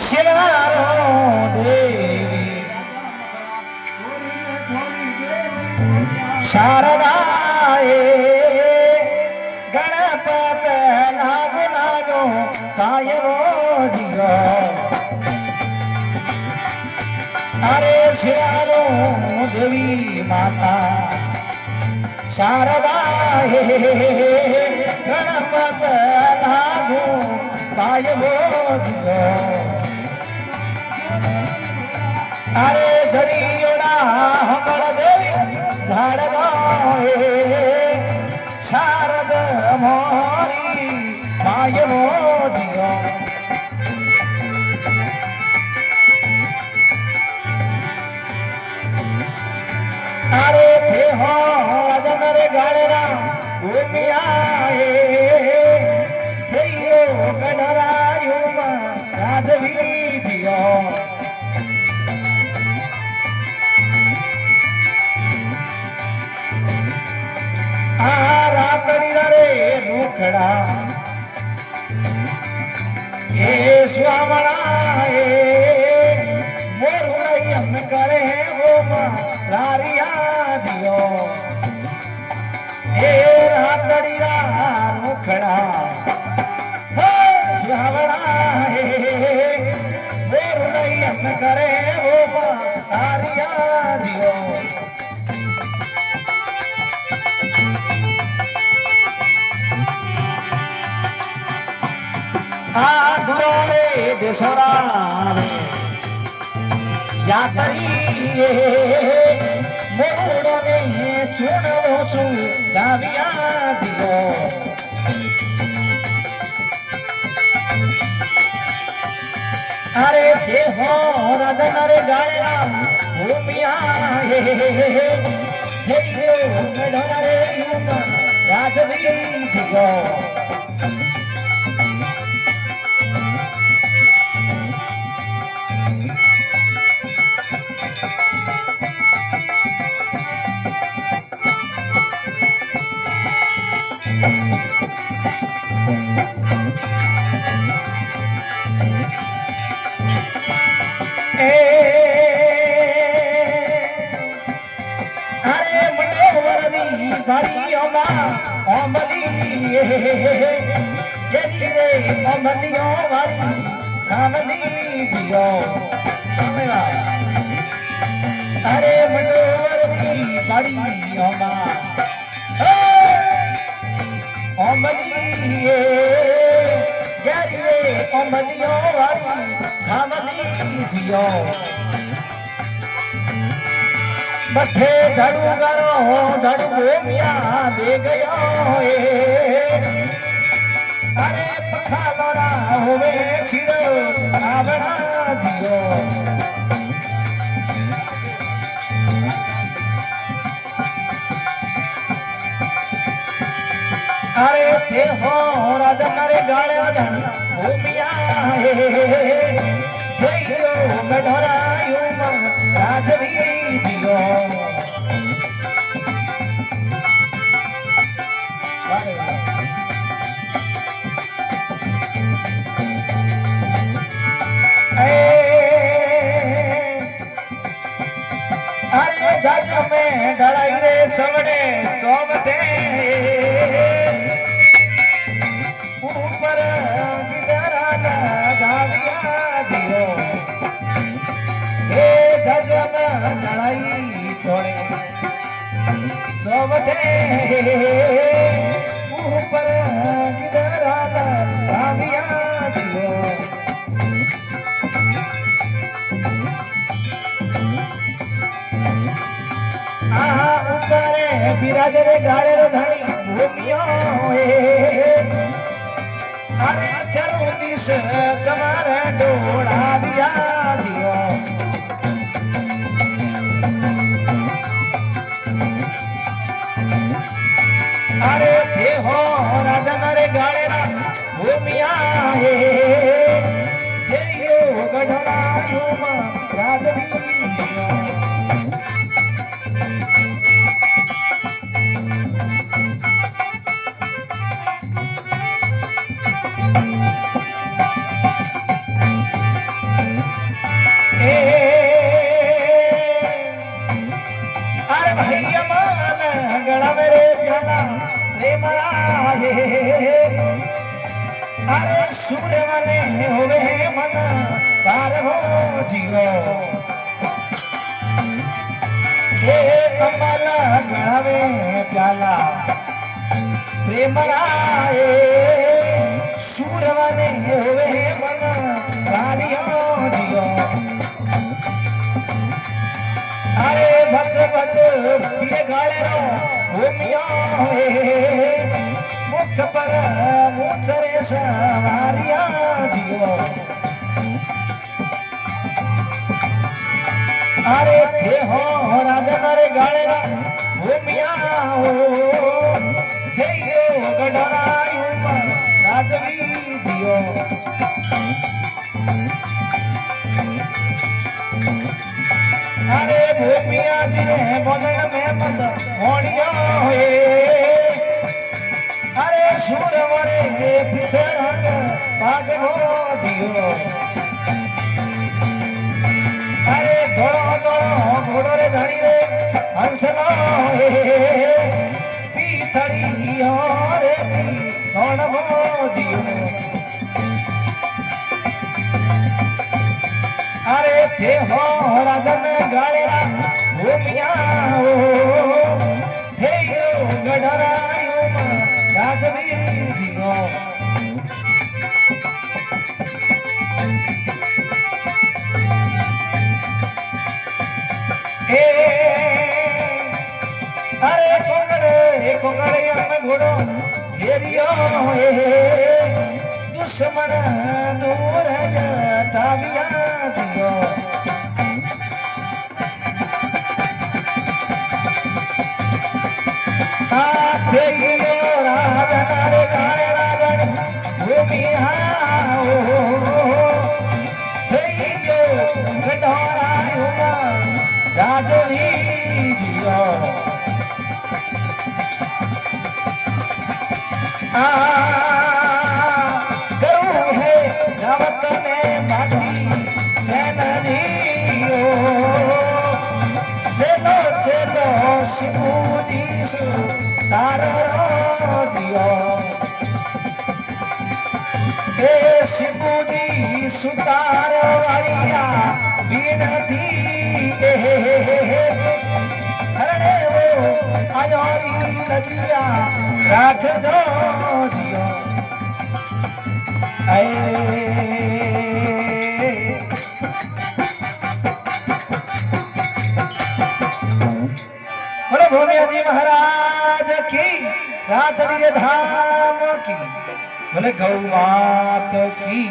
શિવારો દેવી શારદાએ ગણપત લાગો લાગો કાયવો જીવો અરે શિવારો દેવી માતા શારદાએ ગણપત લાગો કાયવો જીવો અરે જડીયોડા હમળ દેવી ઝાડગોએ શારદ મોરી કાયવો જીવો અરે થે હો અજનર ગાળરા ભૂમિયાએ થયો ગઢરાયુમાં રાજવી જીઓ આ રાતડી રે રૂખડા એ સ્વામણા એ મોરવૈયમ કરે હોમાં લારિયા જીઓ એ રાતડી રા રૂખડા હે સ્વામણા એ મોરવૈયમ કરે હોમાં લારિયા જીઓ આધુરે દેશરાવે યાતરી મોડો ને ચૂણવો છું દાવિયા જીવો અરે તે હો રાજા રે ગાળના ભૂમિયા હે મેઢરા રે રાજવી જીવો અરે મનોવરની ભાળીઓમાં ઓમલી કેરી રે ઓમલીઓ વાળી છાવલી જીઓ અરે મનોવરની ભાળીઓમાં ઓમલી કેરી રે ઓમલીઓ વાળી છાવલી જીઓ બઠે ઝાડુ ગારો ઝાડુ ભૂમિયા દે ગયો અરે પખાલોરા હોવે છીડો આવડા જીઓ અરે તે હો રાજા રે ગાળે ભૂમિયા જઈયો મેઢરાયુમાં રાજવી જીઓ અરે જજ में ढलाई रे सवड़े सोवटे ऊपर किधरा गाविया जियो हे जज में ढलाई छोड़े सोवटे ऊपर किधरा गाविया जियो बिराजे रे गाड़े रे धनी भूमियो अरे चलो दिस चमारे डोड़ा दिया जियो अरे थे हो राजा रे गाड़े रा भूमिया ये गढ़रायु मा राजवी जियो प्रेम राये अरे सूर्य मने होवे मन पार हो जीवो ए कमला गणावे प्याला प्रेम राये सूर्य मने होवे मन पार हो जीवो अरे भज भज पिए गाले रो भूमिया मुख पर मुचरे सवारिया जियो अरे थे हो राजन रे गाले रो भूमिया थे यो गडरायु राजवी जियो अरे भूमिया जी रे बदन में मत होनिया होए अरे सूरवरे पिछरंग भाग हो जियो अरे थोड़ो थोड़ो घोड़ो रे धड़ी रे हंसलो होए पीथड़ी हो रे पी कौन हो जियो अरे थे हो राजन गालेरा भूमिया थे यो गढ़रायो राजवी जियो ए अरे कोंगड़े हम घोड़ो घेरियो दुश्मन दूर टाविया जियो राजन रे गाले राजन भूमिया गढ़रायो राजवी जियो गऊ है रावत में माटी चैन जियो चलो चलो शिबू जी सु तारो जियो ए शिबू जी सुतार वारिया बीनती हरणे वो आयो नदिया राख दो जियो बोले भूमिया जी महाराज की रात धाम की बोले गौ मात की